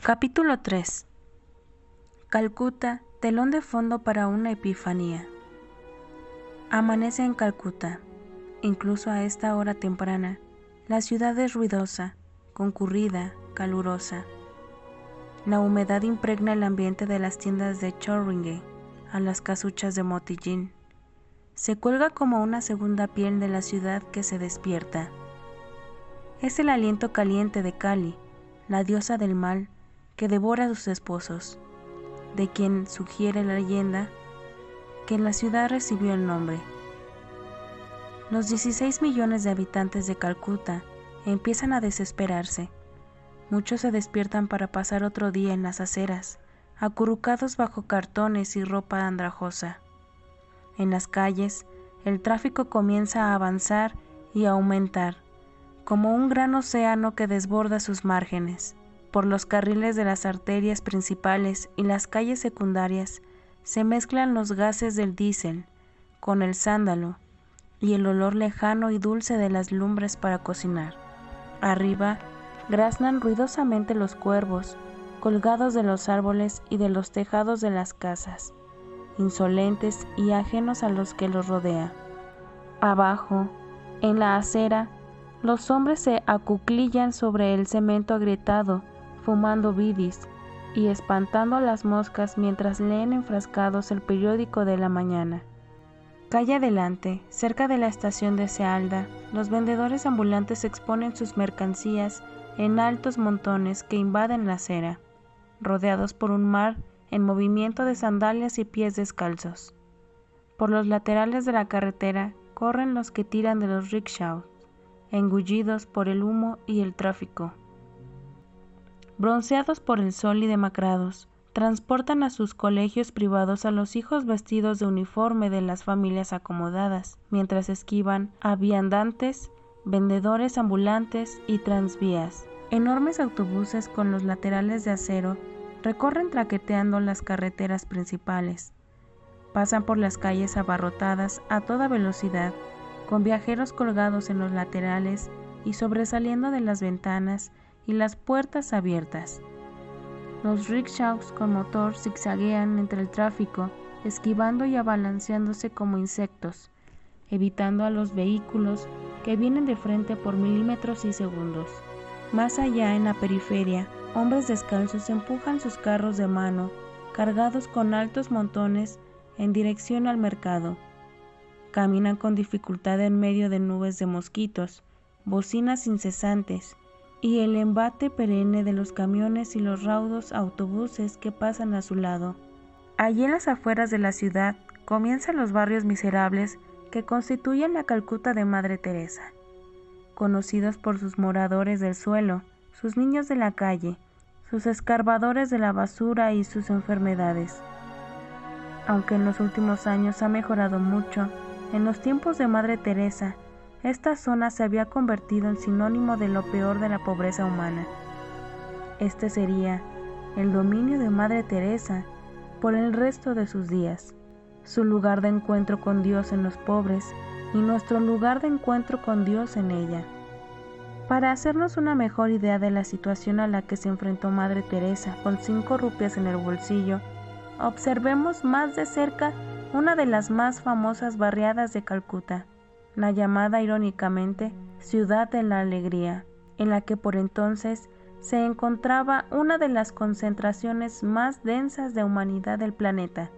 Capítulo 3. Calcuta, telón de fondo para una epifanía. Amanece en Calcuta. Incluso a esta hora temprana, la ciudad es ruidosa, concurrida, calurosa. La humedad impregna el ambiente de las tiendas de Chowringhee a las casuchas de Motillín. Se cuelga como una segunda piel de la ciudad que se despierta. Es el aliento caliente de Kali, la diosa del mal, que devora a sus esposos, de quien sugiere la leyenda que la ciudad recibió el nombre. Los 16 millones de habitantes de Calcuta empiezan a desesperarse. Muchos se despiertan para pasar otro día en las aceras, acurrucados bajo cartones y ropa andrajosa. En las calles, el tráfico comienza a avanzar y a aumentar, como un gran océano que desborda sus márgenes. Por los carriles de las arterias principales y las calles secundarias se mezclan los gases del diésel con el sándalo y el olor lejano y dulce de las lumbres para cocinar. Arriba graznan ruidosamente los cuervos, colgados de los árboles y de los tejados de las casas, insolentes y ajenos a los que los rodea. Abajo, en la acera, los hombres se acuclillan sobre el cemento agrietado, fumando bidis y espantando a las moscas mientras leen enfrascados el periódico de la mañana. Calle adelante, cerca de la estación de Sealda, los vendedores ambulantes exponen sus mercancías en altos montones que invaden la acera, rodeados por un mar en movimiento de sandalias y pies descalzos. Por los laterales de la carretera corren los que tiran de los rickshaws, engullidos por el humo y el tráfico. Bronceados por el sol y demacrados, transportan a sus colegios privados a los hijos vestidos de uniforme de las familias acomodadas, mientras esquivan a viandantes, vendedores ambulantes y transvías. Enormes autobuses con los laterales de acero recorren traqueteando las carreteras principales. Pasan por las calles abarrotadas a toda velocidad, con viajeros colgados en los laterales y sobresaliendo de las ventanas y las puertas abiertas. Los rickshaws con motor zigzaguean entre el tráfico, esquivando y abalanceándose como insectos, evitando a los vehículos que vienen de frente por milímetros y segundos. Más allá, en la periferia, hombres descalzos empujan sus carros de mano, cargados con altos montones, en dirección al mercado. Caminan con dificultad en medio de nubes de mosquitos, bocinas incesantes, y el embate perenne de los camiones y los raudos autobuses que pasan a su lado. Allí en las afueras de la ciudad comienzan los barrios miserables que constituyen la Calcuta de Madre Teresa, conocidos por sus moradores del suelo, sus niños de la calle, sus escarbadores de la basura y sus enfermedades. Aunque en los últimos años ha mejorado mucho, en los tiempos de Madre Teresa, esta zona se había convertido en sinónimo de lo peor de la pobreza humana. Este sería el dominio de Madre Teresa por el resto de sus días, su lugar de encuentro con Dios en los pobres y nuestro lugar de encuentro con Dios en ella. Para hacernos una mejor idea de la situación a la que se enfrentó Madre Teresa con 5 rupias en el bolsillo, observemos más de cerca una de las más famosas barriadas de Calcuta, la llamada irónicamente Ciudad de la Alegría, en la que por entonces se encontraba una de las concentraciones más densas de humanidad del planeta,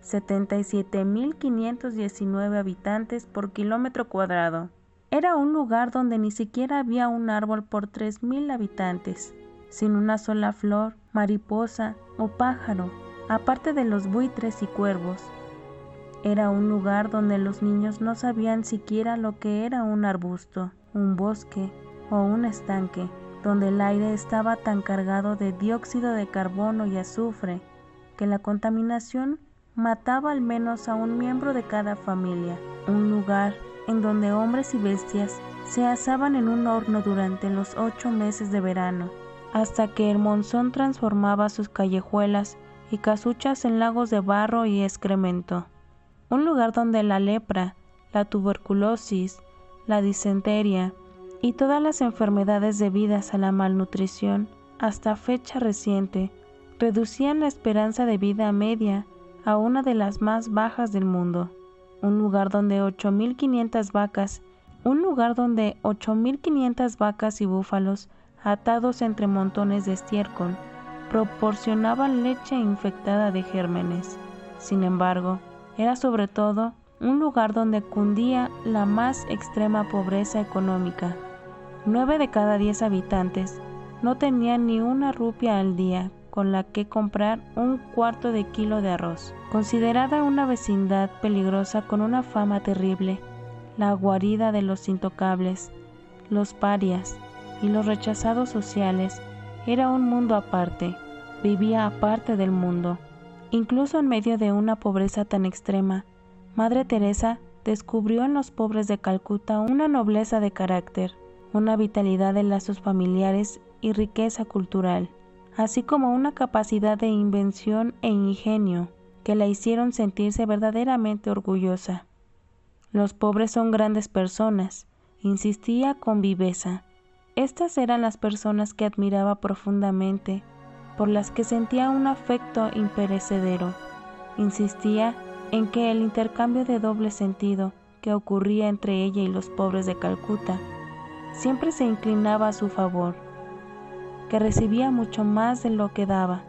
77.519 habitantes por kilómetro cuadrado. Era un lugar donde ni siquiera había un árbol por 3.000 habitantes, sin una sola flor, mariposa o pájaro, aparte de los buitres y cuervos. Era un lugar donde los niños no sabían siquiera lo que era un arbusto, un bosque o un estanque, donde el aire estaba tan cargado de dióxido de carbono y azufre que la contaminación mataba al menos a un miembro de cada familia. Un lugar en donde hombres y bestias se asaban en un horno durante los 8 meses de verano, hasta que el monzón transformaba sus callejuelas y casuchas en lagos de barro y excremento. Un lugar donde la lepra, la tuberculosis, la disentería y todas las enfermedades debidas a la malnutrición hasta fecha reciente, reducían la esperanza de vida media a una de las más bajas del mundo. Un lugar donde 8.500 vacas y búfalos atados entre montones de estiércol proporcionaban leche infectada de gérmenes. Sin embargo, era sobre todo un lugar donde cundía la más extrema pobreza económica. 9 de cada 10 habitantes no tenían ni una rupia al día con la que comprar un cuarto de kilo de arroz. Considerada una vecindad peligrosa con una fama terrible, la guarida de los intocables, los parias y los rechazados sociales, era un mundo aparte, vivía aparte del mundo. Incluso en medio de una pobreza tan extrema, Madre Teresa descubrió en los pobres de Calcuta una nobleza de carácter, una vitalidad de lazos familiares y riqueza cultural, así como una capacidad de invención e ingenio que la hicieron sentirse verdaderamente orgullosa. Los pobres son grandes personas, insistía con viveza. Estas eran las personas que admiraba profundamente, por las que sentía un afecto imperecedero. Insistía en que el intercambio de doble sentido que ocurría entre ella y los pobres de Calcuta siempre se inclinaba a su favor, que recibía mucho más de lo que daba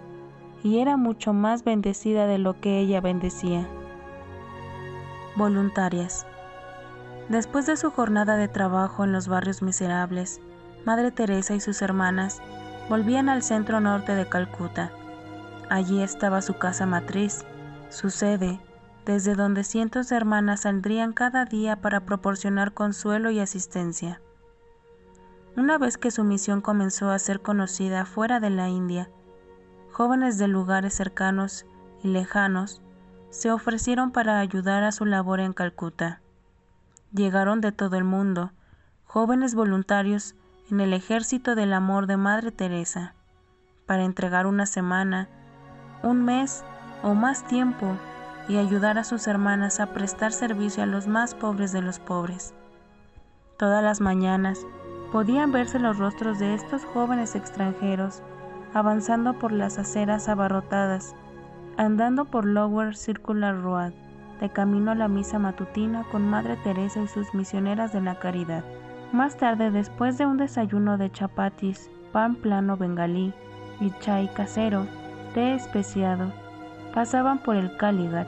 y era mucho más bendecida de lo que ella bendecía. Voluntarias. Después de su jornada de trabajo en los barrios miserables, Madre Teresa y sus hermanas volvían al centro norte de Calcuta. Allí estaba su casa matriz, su sede, desde donde cientos de hermanas saldrían cada día para proporcionar consuelo y asistencia. Una vez que su misión comenzó a ser conocida fuera de la India, jóvenes de lugares cercanos y lejanos se ofrecieron para ayudar a su labor en Calcuta. Llegaron de todo el mundo, jóvenes voluntarios en el ejército del amor de Madre Teresa, para entregar una semana, un mes o más tiempo y ayudar a sus hermanas a prestar servicio a los más pobres de los pobres. Todas las mañanas podían verse los rostros de estos jóvenes extranjeros avanzando por las aceras abarrotadas, andando por Lower Circular Road, de camino a la misa matutina con Madre Teresa y sus misioneras de la caridad. Más tarde, después de un desayuno de chapatis, pan plano bengalí y chai casero, té especiado, pasaban por el Kalighat.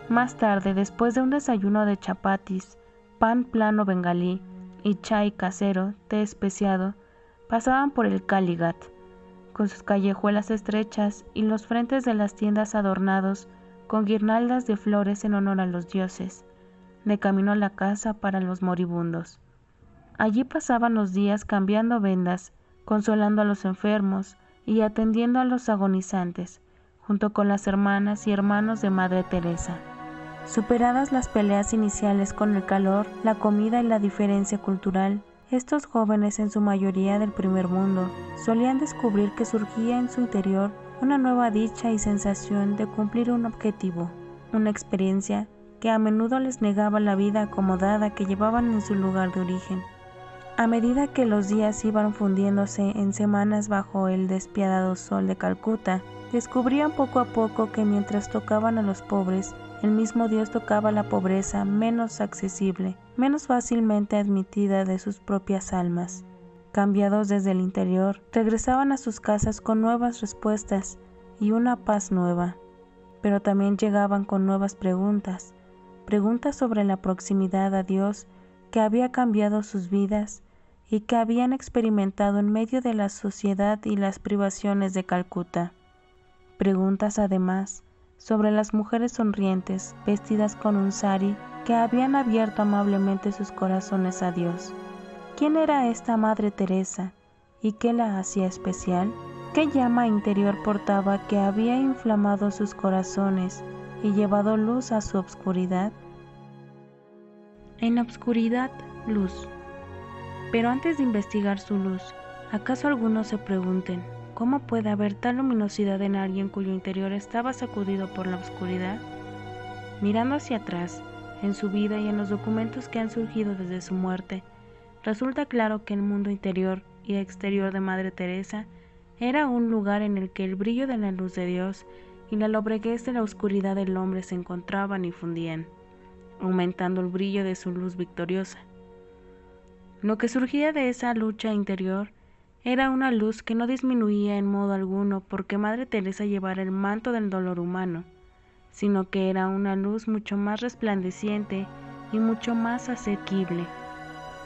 Más tarde, después de un desayuno de chapatis, pan plano bengalí y chai casero, té especiado, pasaban por el Kalighat, con sus callejuelas estrechas y los frentes de las tiendas adornados con guirnaldas de flores en honor a los dioses, de camino a la casa para los moribundos. Allí pasaban los días cambiando vendas, consolando a los enfermos y atendiendo a los agonizantes, junto con las hermanas y hermanos de Madre Teresa. Superadas las peleas iniciales con el calor, la comida y la diferencia cultural, estos jóvenes, en su mayoría del primer mundo, solían descubrir que surgía en su interior una nueva dicha y sensación de cumplir un objetivo, una experiencia que a menudo les negaba la vida acomodada que llevaban en su lugar de origen. A medida que los días iban fundiéndose en semanas bajo el despiadado sol de Calcuta, descubrían poco a poco que mientras tocaban a los pobres, el mismo Dios tocaba la pobreza menos accesible, menos fácilmente admitida de sus propias almas. Cambiados desde el interior, regresaban a sus casas con nuevas respuestas y una paz nueva, pero también llegaban con nuevas preguntas sobre la proximidad a Dios que había cambiado sus vidas y que habían experimentado en medio de la sociedad y las privaciones de Calcuta. Preguntas además sobre las mujeres sonrientes, vestidas con un sari, que habían abierto amablemente sus corazones a Dios. ¿Quién era esta Madre Teresa y qué la hacía especial? ¿Qué llama interior portaba que había inflamado sus corazones y llevado luz a su obscuridad? En la obscuridad, luz. Pero antes de investigar su luz, ¿acaso algunos se pregunten cómo puede haber tal luminosidad en alguien cuyo interior estaba sacudido por la oscuridad? Mirando hacia atrás, en su vida y en los documentos que han surgido desde su muerte, resulta claro que el mundo interior y exterior de Madre Teresa Era un lugar en el que el brillo de la luz de Dios y la lobreguez de la oscuridad del hombre se encontraban y fundían, aumentando el brillo de su luz victoriosa. Lo que surgía de esa lucha interior era una luz que no disminuía en modo alguno porque Madre Teresa llevara el manto del dolor humano, sino que era una luz mucho más resplandeciente y mucho más asequible.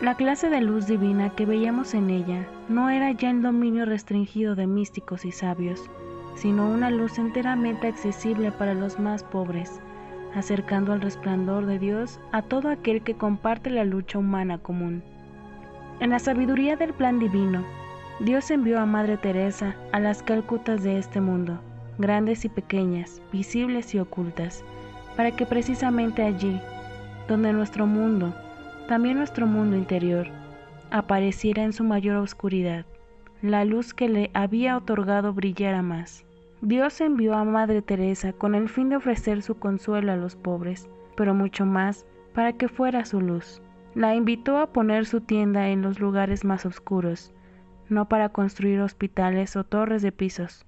La clase de luz divina que veíamos en ella no era ya el dominio restringido de místicos y sabios, sino una luz enteramente accesible para los más pobres, acercando al resplandor de Dios a todo aquel que comparte la lucha humana común. En la sabiduría del plan divino, Dios envió a Madre Teresa a las Calcutas de este mundo, grandes y pequeñas, visibles y ocultas, para que precisamente allí, donde nuestro mundo, también nuestro mundo interior, apareciera en su mayor oscuridad, la luz que le había otorgado brillara más. Dios envió a Madre Teresa con el fin de ofrecer su consuelo a los pobres, pero mucho más para que fuera su luz. La invitó a poner su tienda en los lugares más oscuros, no para construir hospitales o torres de pisos,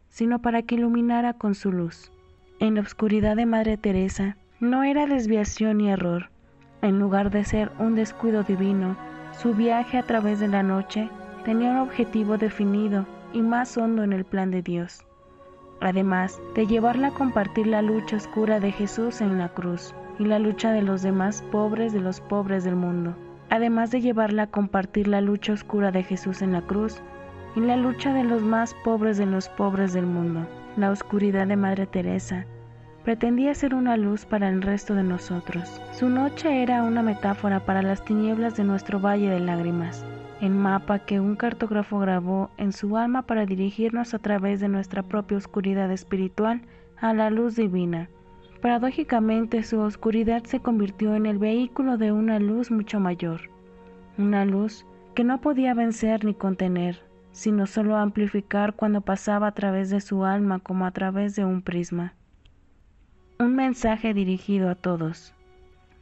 sino para que iluminara con su luz. En la oscuridad de Madre Teresa no era desviación ni error. En lugar de ser un descuido divino, su viaje a través de la noche tenía un objetivo definido y más hondo en el plan de Dios, además de llevarla a compartir la lucha oscura de Jesús en la cruz y la lucha de los demás pobres de los pobres del mundo, además de llevarla a compartir la lucha oscura de Jesús en la cruz y la lucha de los más pobres de los pobres del mundo. La oscuridad de Madre Teresa pretendía ser una luz para el resto de nosotros. Su noche era una metáfora para las tinieblas de nuestro valle de lágrimas, el mapa que un cartógrafo grabó en su alma para dirigirnos a través de nuestra propia oscuridad espiritual a la luz divina. Paradójicamente, su oscuridad se convirtió en el vehículo de una luz mucho mayor, una luz que no podía vencer ni contener, sino solo amplificar cuando pasaba a través de su alma como a través de un prisma. Un mensaje dirigido a todos.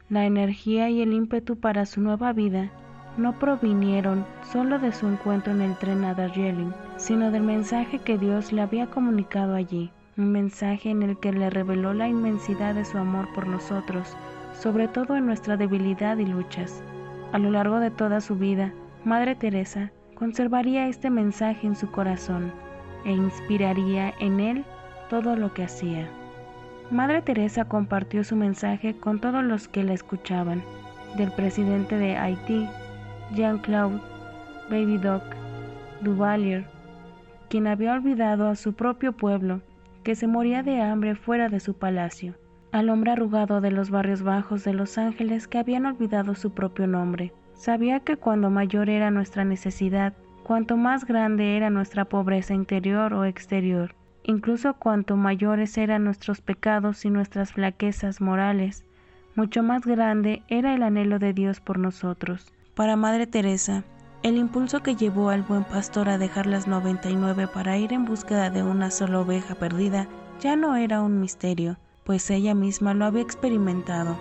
La energía y el ímpetu para su nueva vida no provinieron solo de su encuentro en el tren a Darjeeling, sino del mensaje que Dios le había comunicado allí, un mensaje en el que le reveló la inmensidad de su amor por nosotros, sobre todo en nuestra debilidad y luchas. A lo largo de toda su vida, Madre Teresa conservaría este mensaje en su corazón e inspiraría en él todo lo que hacía. Madre Teresa compartió su mensaje con todos los que la escuchaban, del presidente de Haití, Jean-Claude Baby Doc Duvalier, quien había olvidado a su propio pueblo, que se moría de hambre fuera de su palacio, al hombre arrugado de los barrios bajos de Los Ángeles que habían olvidado su propio nombre. Sabía que cuando mayor era nuestra necesidad, cuanto más grande era nuestra pobreza interior o exterior, incluso cuanto mayores eran nuestros pecados y nuestras flaquezas morales, mucho más grande era el anhelo de Dios por nosotros. Para Madre Teresa, el impulso que llevó al buen pastor a dejar las 99 para ir en búsqueda de una sola oveja perdida ya no era un misterio, pues ella misma lo había experimentado.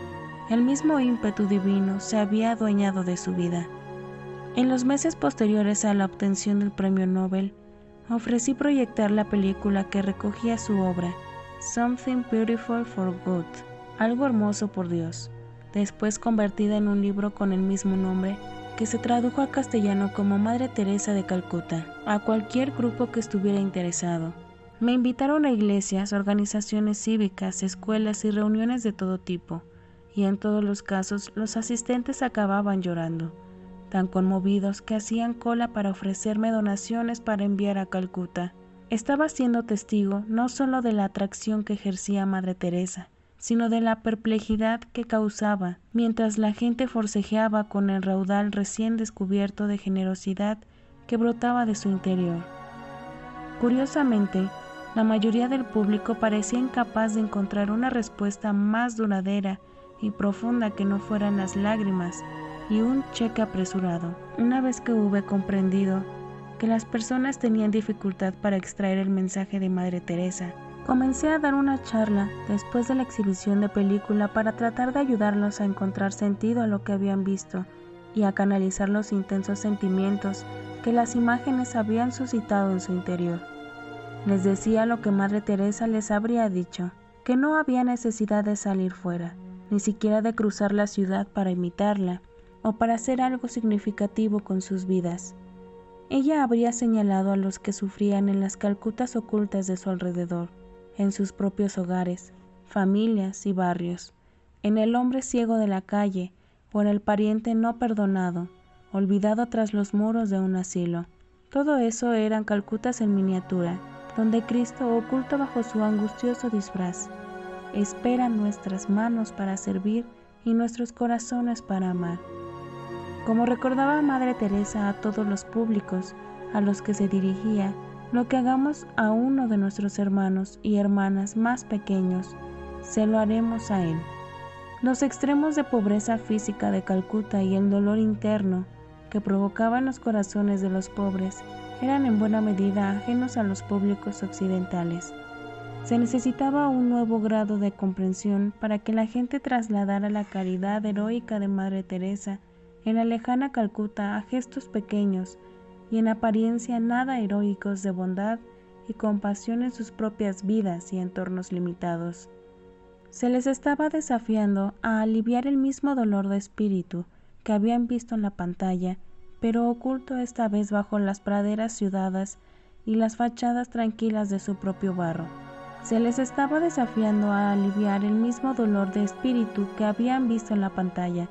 El mismo ímpetu divino se había adueñado de su vida. En los meses posteriores a la obtención del premio Nobel, ofrecí proyectar la película que recogía su obra, Something Beautiful for God, algo hermoso por Dios, después convertida en un libro con el mismo nombre, que se tradujo al castellano como Madre Teresa de Calcuta, a cualquier grupo que estuviera interesado. Me invitaron a iglesias, organizaciones cívicas, escuelas y reuniones de todo tipo, y en todos los casos los asistentes acababan llorando, tan conmovidos que hacían cola para ofrecerme donaciones para enviar a Calcuta. Estaba siendo testigo no solo de la atracción que ejercía Madre Teresa, sino de la perplejidad que causaba, mientras la gente forcejeaba con el raudal recién descubierto de generosidad que brotaba de su interior. Curiosamente, la mayoría del público parecía incapaz de encontrar una respuesta más duradera y profunda que no fueran las lágrimas y un cheque apresurado. Una vez que hube comprendido que las personas tenían dificultad para extraer el mensaje de Madre Teresa, comencé a dar una charla después de la exhibición de película para tratar de ayudarlos a encontrar sentido a lo que habían visto y a canalizar los intensos sentimientos que las imágenes habían suscitado en su interior. Les decía lo que Madre Teresa les habría dicho, que no había necesidad de salir fuera, ni siquiera de cruzar la ciudad para imitarla o para hacer algo significativo con sus vidas. Ella habría señalado a los que sufrían en las Calcutas ocultas de su alrededor, en sus propios hogares, familias y barrios, en el hombre ciego de la calle o en el pariente no perdonado, olvidado tras los muros de un asilo. Todo eso eran Calcutas en miniatura, donde Cristo, oculto bajo su angustioso disfraz, espera nuestras manos para servir y nuestros corazones para amar. Como recordaba Madre Teresa a todos los públicos a los que se dirigía, lo que hagamos a uno de nuestros hermanos y hermanas más pequeños, se lo haremos a él. Los extremos de pobreza física de Calcuta y el dolor interno que provocaban los corazones de los pobres eran en buena medida ajenos a los públicos occidentales. Se necesitaba un nuevo grado de comprensión para que la gente trasladara la caridad heroica de Madre Teresa en la lejana Calcuta a gestos pequeños y en apariencia nada heroicos de bondad y compasión en sus propias vidas y entornos limitados. Se les estaba desafiando a aliviar el mismo dolor de espíritu que habían visto en la pantalla, pero oculto esta vez bajo las praderas ciudadas y las fachadas tranquilas de su propio barro. Se les estaba desafiando a aliviar el mismo dolor de espíritu que habían visto en la pantalla,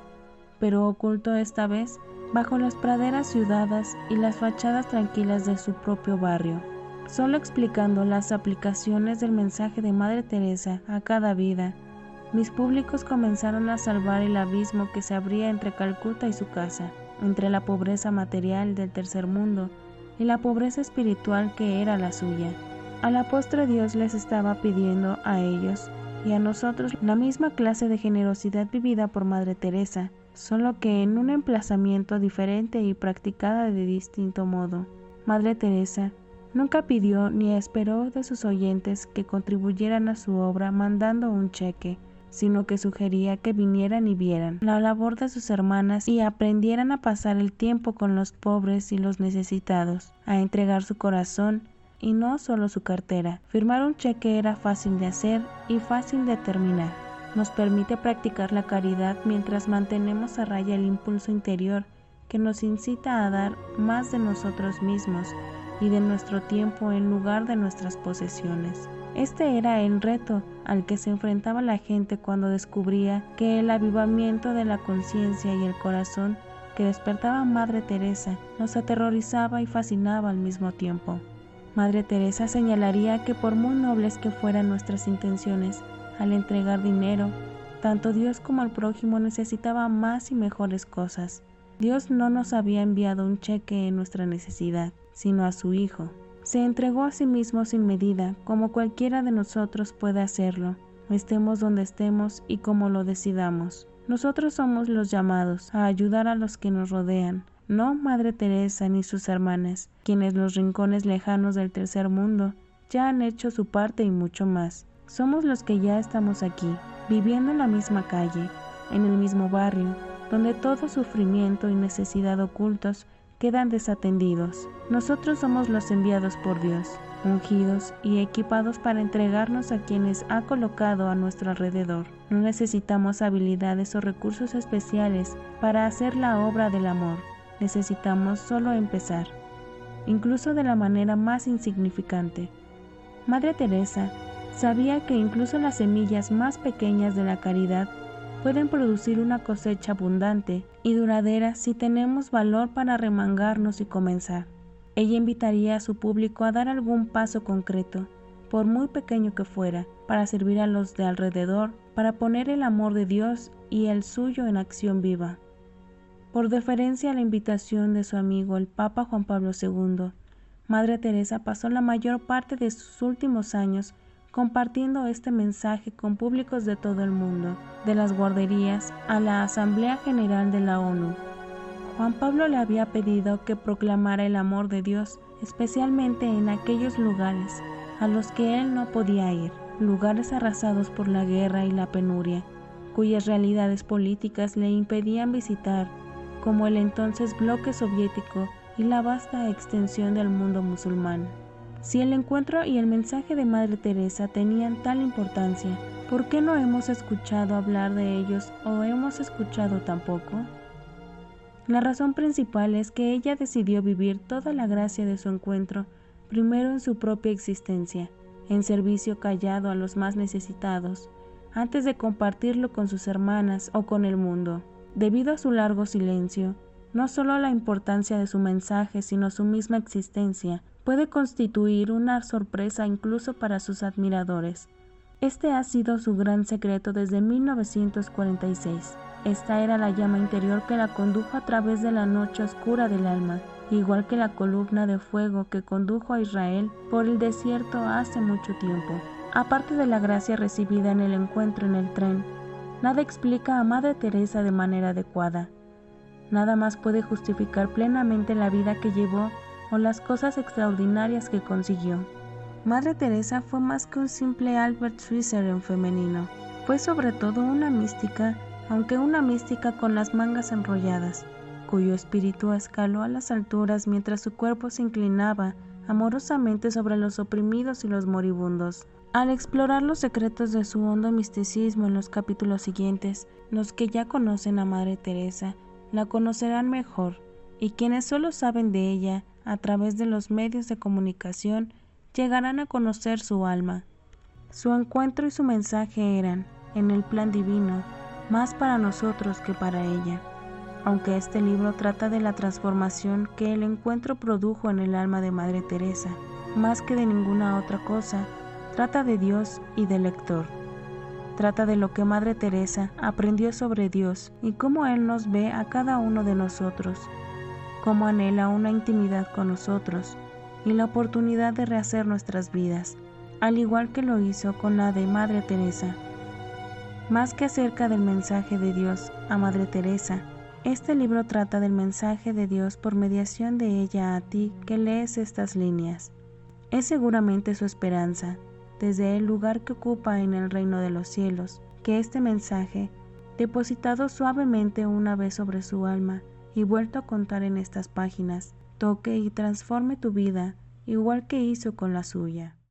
pero oculto esta vez bajo las praderas ciudadas y las fachadas tranquilas de su propio barrio. Solo explicando las aplicaciones del mensaje de Madre Teresa a cada vida, mis públicos comenzaron a salvar el abismo que se abría entre Calcuta y su casa, entre la pobreza material del tercer mundo y la pobreza espiritual que era la suya. A la postre Dios les estaba pidiendo a ellos y a nosotros la misma clase de generosidad vivida por Madre Teresa, solo que en un emplazamiento diferente y practicada de distinto modo. Madre Teresa nunca pidió ni esperó de sus oyentes que contribuyeran a su obra mandando un cheque, sino que sugería que vinieran y vieran la labor de sus hermanas y aprendieran a pasar el tiempo con los pobres y los necesitados, a entregar su corazón y no solo su cartera. Firmar un cheque era fácil de hacer y fácil de terminar. Nos permite practicar la caridad mientras mantenemos a raya el impulso interior que nos incita a dar más de nosotros mismos y de nuestro tiempo en lugar de nuestras posesiones. Este era el reto al que se enfrentaba la gente cuando descubría que el avivamiento de la conciencia y el corazón que despertaba Madre Teresa nos aterrorizaba y fascinaba al mismo tiempo. Madre Teresa señalaría que por muy nobles que fueran nuestras intenciones, al entregar dinero, tanto Dios como el prójimo necesitaban más y mejores cosas. Dios no nos había enviado un cheque en nuestra necesidad, sino a su Hijo. Se entregó a sí mismo sin medida, como cualquiera de nosotros puede hacerlo, estemos donde estemos y como lo decidamos. Nosotros somos los llamados a ayudar a los que nos rodean, no Madre Teresa ni sus hermanas, quienes los rincones lejanos del tercer mundo ya han hecho su parte y mucho más. Somos los que ya estamos aquí, viviendo en la misma calle, en el mismo barrio, donde todo sufrimiento y necesidad ocultos quedan desatendidos. Nosotros somos los enviados por Dios, ungidos y equipados para entregarnos a quienes ha colocado a nuestro alrededor. No necesitamos habilidades o recursos especiales para hacer la obra del amor. Necesitamos solo empezar, incluso de la manera más insignificante. Madre Teresa sabía que incluso las semillas más pequeñas de la caridad pueden producir una cosecha abundante y duradera si tenemos valor para remangarnos y comenzar. Ella invitaría a su público a dar algún paso concreto, por muy pequeño que fuera, para servir a los de alrededor, para poner el amor de Dios y el suyo en acción viva. Por deferencia a la invitación de su amigo el Papa Juan Pablo II, Madre Teresa pasó la mayor parte de sus últimos años compartiendo este mensaje con públicos de todo el mundo, de las guarderías a la Asamblea General de la ONU. Juan Pablo le había pedido que proclamara el amor de Dios, especialmente en aquellos lugares a los que él no podía ir, lugares arrasados por la guerra y la penuria, cuyas realidades políticas le impedían visitar, como el entonces bloque soviético y la vasta extensión del mundo musulmán. Si el encuentro y el mensaje de Madre Teresa tenían tal importancia, ¿por qué no hemos escuchado hablar de ellos o hemos escuchado tan poco? La razón principal es que ella decidió vivir toda la gracia de su encuentro primero en su propia existencia, en servicio callado a los más necesitados, antes de compartirlo con sus hermanas o con el mundo. Debido a su largo silencio, no solo la importancia de su mensaje, sino su misma existencia, puede constituir una sorpresa incluso para sus admiradores. Este ha sido su gran secreto desde 1946. Esta era la llama interior que la condujo a través de la noche oscura del alma, igual que la columna de fuego que condujo a Israel por el desierto hace mucho tiempo. Aparte de la gracia recibida en el encuentro en el tren, nada explica a Madre Teresa de manera adecuada. Nada más puede justificar plenamente la vida que llevó o las cosas extraordinarias que consiguió. Madre Teresa fue más que un simple Albert Schweitzer en femenino. Fue sobre todo una mística, aunque una mística con las mangas enrolladas, cuyo espíritu escaló a las alturas mientras su cuerpo se inclinaba amorosamente sobre los oprimidos y los moribundos. Al explorar los secretos de su hondo misticismo en los capítulos siguientes, los que ya conocen a Madre Teresa la conocerán mejor, y quienes solo saben de ella a través de los medios de comunicación llegarán a conocer su alma. Su encuentro y su mensaje eran, en el plan divino, más para nosotros que para ella. Aunque este libro trata de la transformación que el encuentro produjo en el alma de Madre Teresa, más que de ninguna otra cosa, trata de Dios y del lector. Trata de lo que Madre Teresa aprendió sobre Dios y cómo Él nos ve a cada uno de nosotros, cómo anhela una intimidad con nosotros y la oportunidad de rehacer nuestras vidas, al igual que lo hizo con la de Madre Teresa. Más que acerca del mensaje de Dios a Madre Teresa, este libro trata del mensaje de Dios por mediación de ella a ti que lees estas líneas. Es seguramente su esperanza, desde el lugar que ocupa en el reino de los cielos, que este mensaje, depositado suavemente una vez sobre su alma y vuelto a contar en estas páginas, toque y transforme tu vida igual que hizo con la suya.